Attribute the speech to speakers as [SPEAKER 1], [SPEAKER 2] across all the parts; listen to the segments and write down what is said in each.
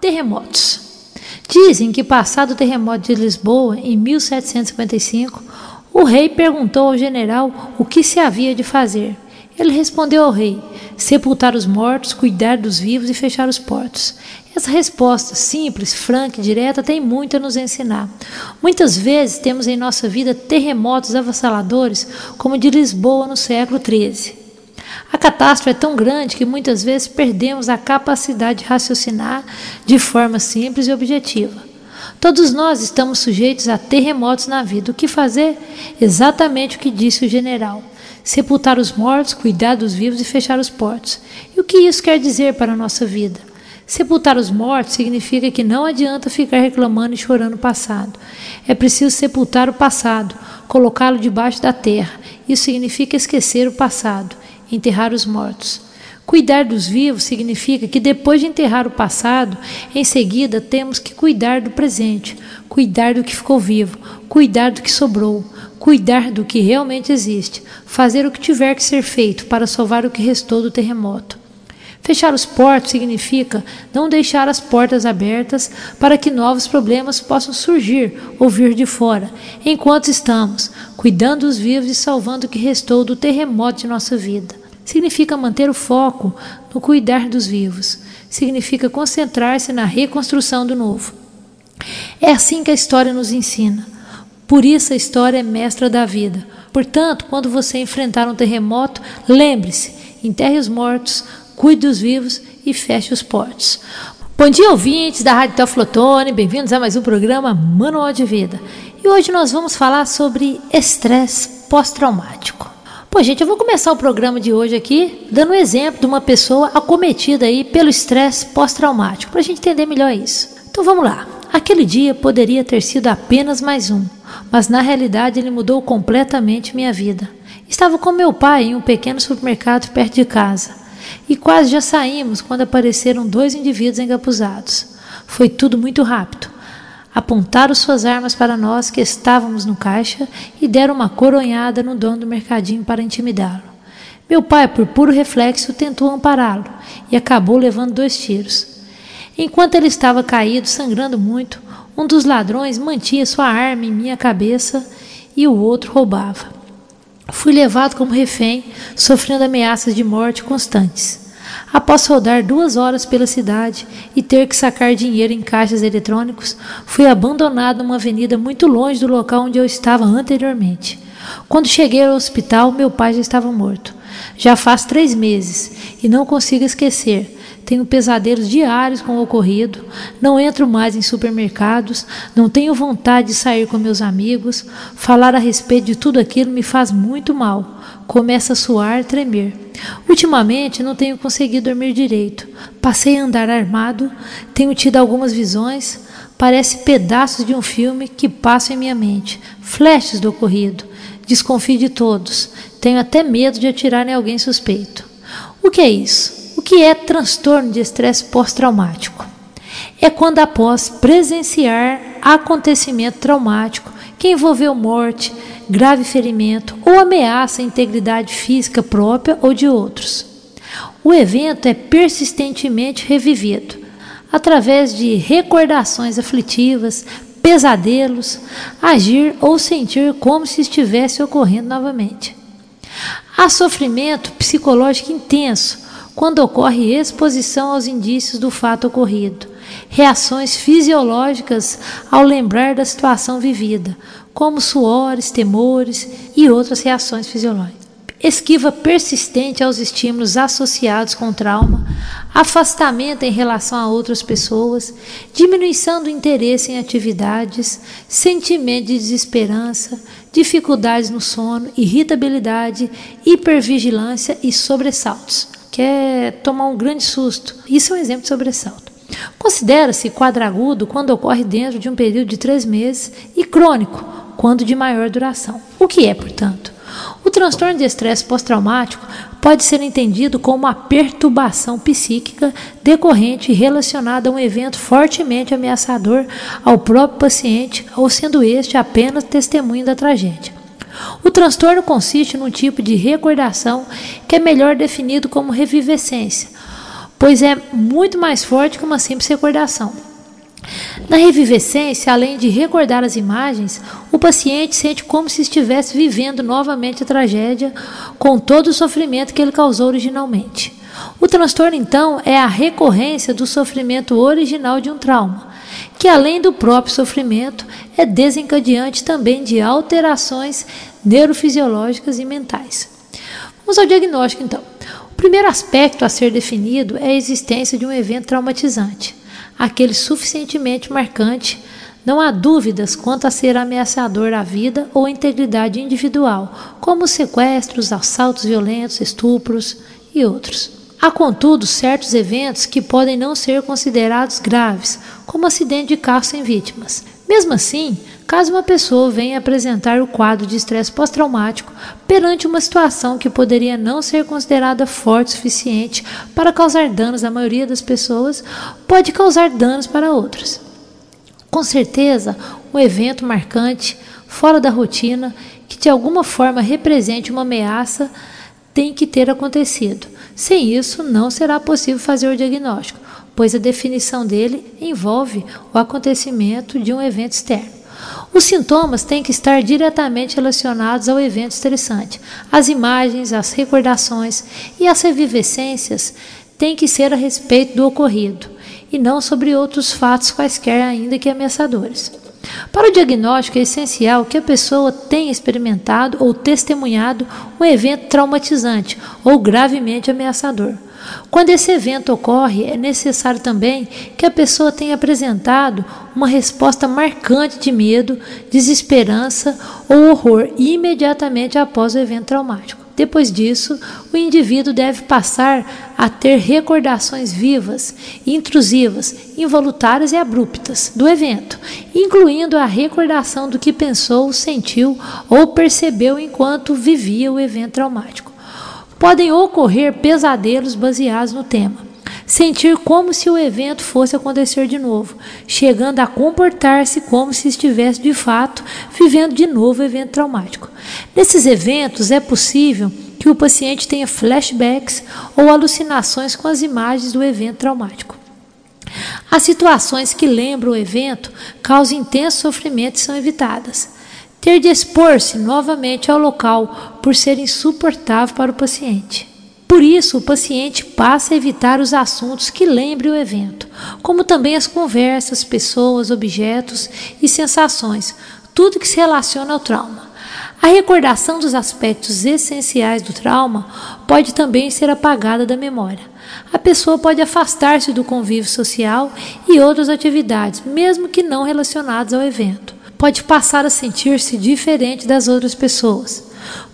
[SPEAKER 1] Terremotos. Dizem que, passado o terremoto de Lisboa, em 1755, o rei perguntou ao general o que se havia de fazer. Ele respondeu ao rei: sepultar os mortos, cuidar dos vivos e fechar os portos. Essa resposta simples, franca e direta tem muito a nos ensinar. Muitas vezes temos em nossa vida terremotos avassaladores, como o de Lisboa no século XIII. A catástrofe é tão grande que muitas vezes perdemos a capacidade de raciocinar de forma simples e objetiva. Todos nós estamos sujeitos a terremotos na vida. O que fazer? Exatamente o que disse o general: sepultar os mortos, cuidar dos vivos e fechar os portos. E o que isso quer dizer para a nossa vida? Sepultar os mortos significa que não adianta ficar reclamando e chorando o passado. É preciso sepultar o passado, colocá-lo debaixo da terra. Isso significa esquecer o passado, enterrar os mortos. Cuidar dos vivos significa que depois de enterrar o passado, em seguida temos que cuidar do presente, cuidar do que ficou vivo, cuidar do que sobrou, cuidar do que realmente existe, fazer o que tiver que ser feito para salvar o que restou do terremoto. Fechar os portos significa não deixar as portas abertas para que novos problemas possam surgir ou vir de fora, enquanto estamos cuidando dos vivos e salvando o que restou do terremoto de nossa vida. Significa manter o foco no cuidar dos vivos. Significa concentrar-se na reconstrução do novo. É assim que a história nos ensina. Por isso a história é mestra da vida. Portanto, quando você enfrentar um terremoto, lembre-se, enterre os mortos, cuide dos vivos e feche os portos. Bom dia, ouvintes da Rádio Teoflotone, bem-vindos a mais um programa Manual de Vida. E hoje nós vamos falar sobre estresse pós-traumático. Pô, gente, eu vou começar o programa de hoje aqui dando um exemplo de uma pessoa acometida aí pelo estresse pós-traumático, para a gente entender melhor isso. Então vamos lá. Aquele dia poderia ter sido apenas mais um, mas na realidade ele mudou completamente minha vida. Estava com meu pai em um pequeno supermercado perto de casa. E quase já saímos quando apareceram 2 indivíduos encapuzados. Foi tudo muito rápido. Apontaram suas armas para nós que estávamos no caixa e deram uma coronhada no dono do mercadinho para intimidá-lo. Meu pai, por puro reflexo, tentou ampará-lo e acabou levando 2 tiros. Enquanto ele estava caído, sangrando muito, um dos ladrões mantinha sua arma em minha cabeça e o outro roubava. Fui levado como refém, sofrendo ameaças de morte constantes. Após rodar 2 horas pela cidade e ter que sacar dinheiro em caixas eletrônicos, fui abandonado numa avenida muito longe do local onde eu estava anteriormente. Quando cheguei ao hospital, meu pai já estava morto. Já faz 3 meses e não consigo esquecer. Tenho pesadelos diários com o ocorrido, não entro mais em supermercados, não tenho vontade de sair com meus amigos, falar a respeito de tudo aquilo me faz muito mal, começa a suar e tremer. Ultimamente não tenho conseguido dormir direito, passei a andar armado, tenho tido algumas visões, parece pedaços de um filme que passam em minha mente, flashes do ocorrido, desconfio de todos, tenho até medo de atirar em alguém suspeito. O que é isso? O que é transtorno de estresse pós-traumático? É quando, após presenciar acontecimento traumático que envolveu morte, grave ferimento ou ameaça à integridade física própria ou de outros. O evento é persistentemente revivido, através de recordações aflitivas, pesadelos, agir ou sentir como se estivesse ocorrendo novamente. Há sofrimento psicológico intenso, quando ocorre exposição aos indícios do fato ocorrido, reações fisiológicas ao lembrar da situação vivida, como suores, temores e outras reações fisiológicas. Esquiva persistente aos estímulos associados com trauma, afastamento em relação a outras pessoas, diminuição do interesse em atividades, sentimento de desesperança, dificuldades no sono, irritabilidade, hipervigilância e sobressaltos. Quer tomar um grande susto. Isso é um exemplo de sobressalto. Considera-se quadro-agudo quando ocorre dentro de um período de 3 meses e crônico, quando de maior duração. O que é, portanto? O transtorno de estresse pós-traumático pode ser entendido como uma perturbação psíquica decorrente e relacionada a um evento fortemente ameaçador ao próprio paciente, ou sendo este apenas testemunho da tragédia. O transtorno consiste num tipo de recordação que é melhor definido como revivescência. pois é muito mais forte que uma simples recordação. Na revivescência, além de recordar as imagens, o paciente sente como se estivesse vivendo novamente a tragédia com todo o sofrimento que ele causou originalmente. O transtorno, então, é a recorrência do sofrimento original de um trauma, que além do próprio sofrimento, é desencadeante também de alterações neurofisiológicas e mentais. Vamos ao diagnóstico, então. O primeiro aspecto a ser definido é a existência de um evento traumatizante, aquele suficientemente marcante. Não há dúvidas quanto a ser ameaçador à vida ou à integridade individual, como sequestros, assaltos violentos, estupros e outros. Há, contudo, certos eventos que podem não ser considerados graves, como acidente de carro sem vítimas. Mesmo assim, caso uma pessoa venha apresentar o quadro de estresse pós-traumático perante uma situação que poderia não ser considerada forte o suficiente para causar danos à maioria das pessoas, pode causar danos para outras. Com certeza, um evento marcante, fora da rotina, que de alguma forma represente uma ameaça, tem que ter acontecido. Sem isso, não será possível fazer o diagnóstico, pois a definição dele envolve o acontecimento de um evento externo. Os sintomas têm que estar diretamente relacionados ao evento estressante. As imagens, as recordações e as revivescências têm que ser a respeito do ocorrido, e não sobre outros fatos quaisquer ainda que ameaçadores. Para o diagnóstico é essencial que a pessoa tenha experimentado ou testemunhado um evento traumatizante ou gravemente ameaçador. Quando esse evento ocorre, é necessário também que a pessoa tenha apresentado uma resposta marcante de medo, desesperança ou horror imediatamente após o evento traumático. Depois disso, o indivíduo deve passar a ter recordações vivas, intrusivas, involuntárias e abruptas do evento, incluindo a recordação do que pensou, sentiu ou percebeu enquanto vivia o evento traumático. Podem ocorrer pesadelos baseados no tema. Sentir como se o evento fosse acontecer de novo, chegando a comportar-se como se estivesse de fato vivendo de novo o evento traumático. Nesses eventos é possível que o paciente tenha flashbacks ou alucinações com as imagens do evento traumático. As situações que lembram o evento causam intenso sofrimento e são evitadas. Ter de expor-se novamente ao local por ser insuportável para o paciente. Por isso, o paciente passa a evitar os assuntos que lembrem o evento, como também as conversas, pessoas, objetos e sensações, tudo que se relaciona ao trauma. A recordação dos aspectos essenciais do trauma pode também ser apagada da memória. A pessoa pode afastar-se do convívio social e outras atividades, mesmo que não relacionadas ao evento. Pode passar a sentir-se diferente das outras pessoas.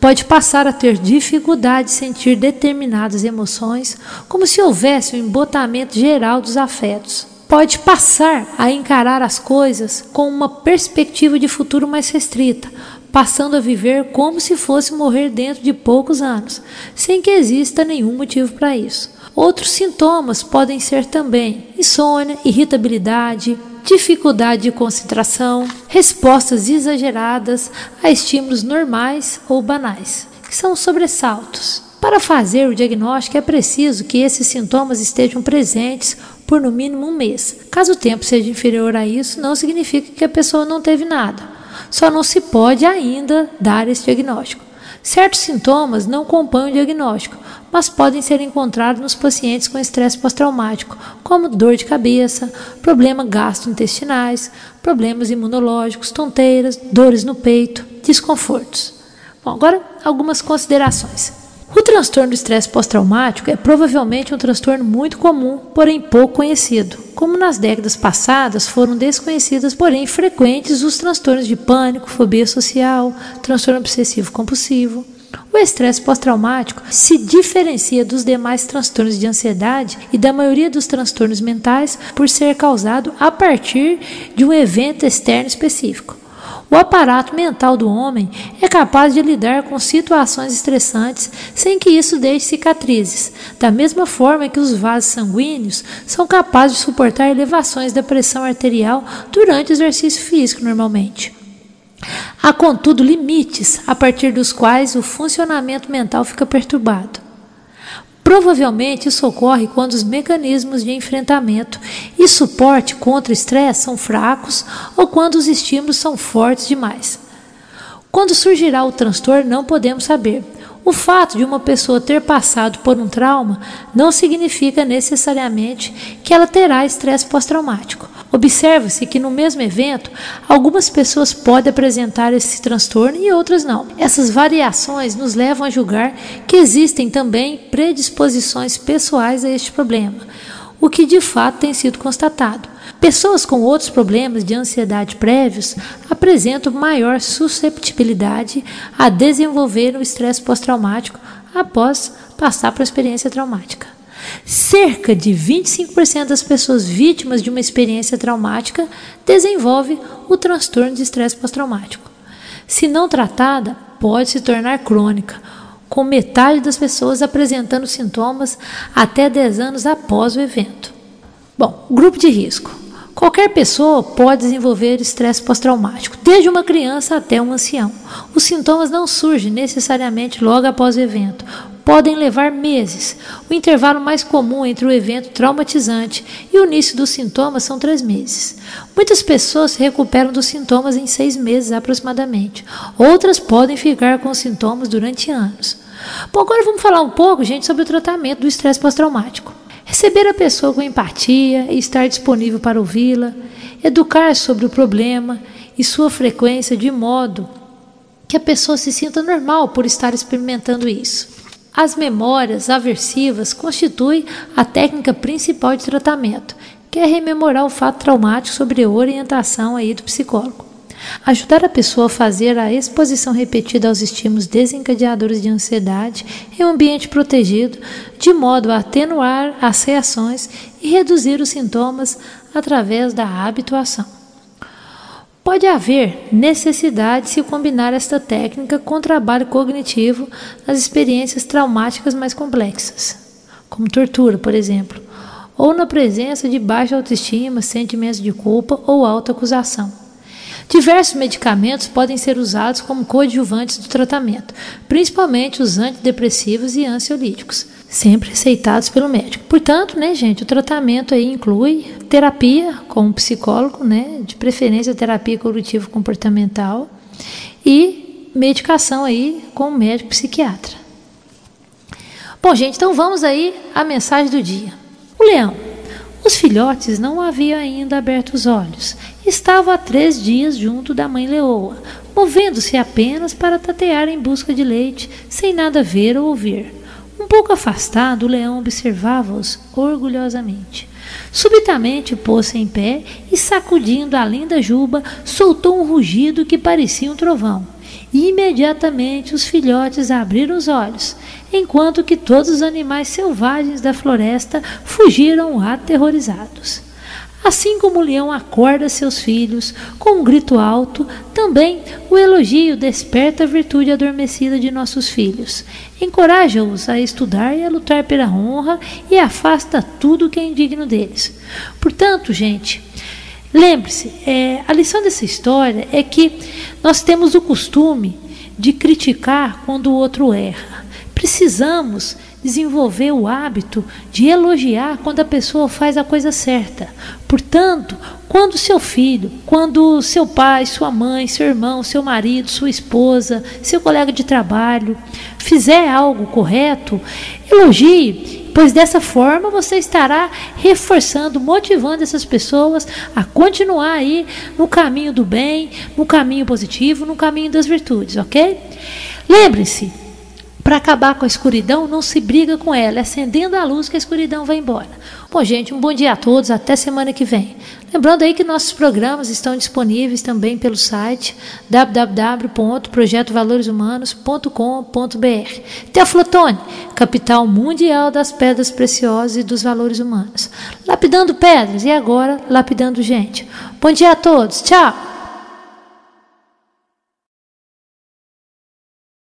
[SPEAKER 1] Pode passar a ter dificuldade de sentir determinadas emoções, como se houvesse um embotamento geral dos afetos. Pode passar a encarar as coisas com uma perspectiva de futuro mais restrita, passando a viver como se fosse morrer dentro de poucos anos, sem que exista nenhum motivo para isso. Outros sintomas podem ser também insônia, irritabilidade, dificuldade de concentração, respostas exageradas a estímulos normais ou banais, que são os sobressaltos. Para fazer o diagnóstico é preciso que esses sintomas estejam presentes por no mínimo um mês. Caso o tempo seja inferior a isso, não significa que a pessoa não teve nada. Só não se pode ainda dar esse diagnóstico. Certos sintomas não compõem o diagnóstico, mas podem ser encontrados nos pacientes com estresse pós-traumático, como dor de cabeça, problemas gastrointestinais, problemas imunológicos, tonteiras, dores no peito, desconfortos. Bom, agora algumas considerações. O transtorno do estresse pós-traumático é provavelmente um transtorno muito comum, porém pouco conhecido. Como nas décadas passadas foram desconhecidas, porém frequentes, os transtornos de pânico, fobia social, transtorno obsessivo-compulsivo. O estresse pós-traumático se diferencia dos demais transtornos de ansiedade e da maioria dos transtornos mentais por ser causado a partir de um evento externo específico. O aparato mental do homem é capaz de lidar com situações estressantes sem que isso deixe cicatrizes, da mesma forma que os vasos sanguíneos são capazes de suportar elevações da pressão arterial durante o exercício físico normalmente. Há, contudo, limites a partir dos quais o funcionamento mental fica perturbado. Provavelmente isso ocorre quando os mecanismos de enfrentamento e suporte contra o estresse são fracos ou quando os estímulos são fortes demais. Quando surgirá o transtorno, não podemos saber. O fato de uma pessoa ter passado por um trauma não significa necessariamente que ela terá estresse pós-traumático. Observa-se que no mesmo evento, algumas pessoas podem apresentar esse transtorno e outras não. Essas variações nos levam a julgar que existem também predisposições pessoais a este problema, o que de fato tem sido constatado. Pessoas com outros problemas de ansiedade prévios apresentam maior susceptibilidade a desenvolver o estresse pós-traumático após passar por uma experiência traumática. Cerca de 25% das pessoas vítimas de uma experiência traumática desenvolvem o transtorno de estresse pós-traumático. Se não tratada, pode se tornar crônica, com metade das pessoas apresentando sintomas até 10 anos após o evento. Bom, grupo de risco. Qualquer pessoa pode desenvolver estresse pós-traumático, desde uma criança até um ancião. Os sintomas não surgem necessariamente logo após o evento. Podem levar meses. O intervalo mais comum entre o evento traumatizante e o início dos sintomas são 3 meses. Muitas pessoas se recuperam dos sintomas em 6 meses aproximadamente. Outras podem ficar com os sintomas durante anos. Bom, agora vamos falar um pouco, gente, sobre o tratamento do estresse pós-traumático. Receber a pessoa com empatia e estar disponível para ouvi-la, educar sobre o problema e sua frequência de modo que a pessoa se sinta normal por estar experimentando isso. As memórias aversivas constituem a técnica principal de tratamento, que é rememorar o fato traumático sob orientação aí do psicólogo. Ajudar a pessoa a fazer a exposição repetida aos estímulos desencadeadores de ansiedade em um ambiente protegido, de modo a atenuar as reações e reduzir os sintomas através da habituação. Pode haver necessidade de se combinar esta técnica com trabalho cognitivo nas experiências traumáticas mais complexas, como tortura, por exemplo, ou na presença de baixa autoestima, sentimentos de culpa ou autoacusação. Diversos medicamentos podem ser usados como coadjuvantes do tratamento, principalmente os antidepressivos e ansiolíticos, sempre receitados pelo médico. Portanto, gente, o tratamento aí inclui terapia com um psicólogo, de preferência terapia cognitivo-comportamental, e medicação aí com um médico psiquiatra. Bom, gente, então vamos aí à mensagem do dia. O leão. Os filhotes não haviam ainda aberto os olhos. Estavam há 3 dias junto da mãe leoa, movendo-se apenas para tatear em busca de leite, sem nada ver ou ouvir. Um pouco afastado, o leão observava-os orgulhosamente. Subitamente pôs-se em pé e, sacudindo a linda juba, soltou um rugido que parecia um trovão. E imediatamente os filhotes abriram os olhos, enquanto que todos os animais selvagens da floresta fugiram aterrorizados. Assim como o leão acorda seus filhos com um grito alto, também o elogio desperta a virtude adormecida de nossos filhos. Encoraja-os a estudar e a lutar pela honra e afasta tudo que é indigno deles. Portanto, gente, lembre-se, a lição dessa história é que nós temos o costume de criticar quando o outro erra. Precisamos desenvolver o hábito de elogiar quando a pessoa faz a coisa certa. Portanto, quando seu filho, quando seu pai, sua mãe, seu irmão, seu marido, sua esposa, seu colega de trabalho fizer algo correto, elogie, pois dessa forma você estará reforçando, motivando essas pessoas a continuar aí no caminho do bem, no caminho positivo, no caminho das virtudes, ok? Lembre-se, para acabar com a escuridão, não se briga com ela, é acendendo a luz que a escuridão vai embora. Bom, gente, um bom dia a todos, até semana que vem. Lembrando aí que nossos programas estão disponíveis também pelo site www.projetovaloreshumanos.com.br. Teoflotone, capital mundial das pedras preciosas e dos valores humanos. Lapidando pedras e agora lapidando gente. Bom dia a todos, tchau!